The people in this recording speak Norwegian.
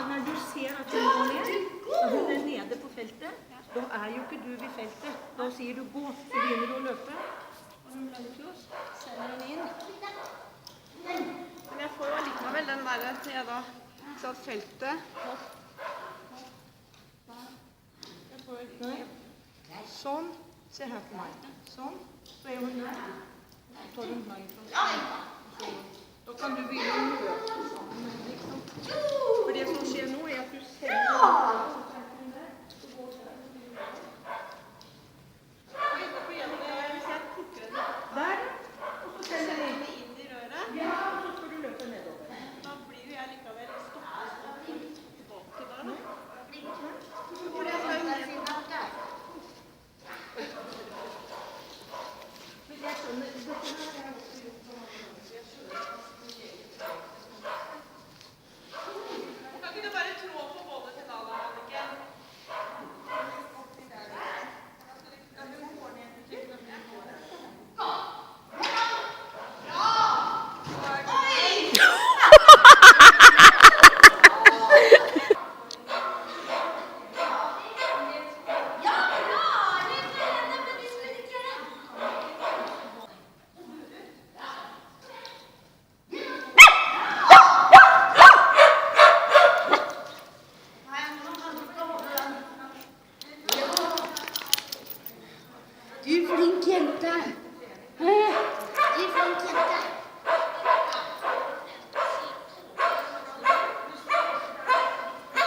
Når du ser at hun går ned, og hun er nede på feltet, da er jo ikke du ved feltet. Da sier du gå, så begynner du å løpe. Og når hun lager kloss, sender hun inn. Men jeg får jo allikevel den der til jeg da, så at feltet... Sånn, se her på meg. Sånn, så er hun der. Så tar hun meg fra. Da kan du begynne å løpe sammen, liksom. For det som skjer nå er at du sender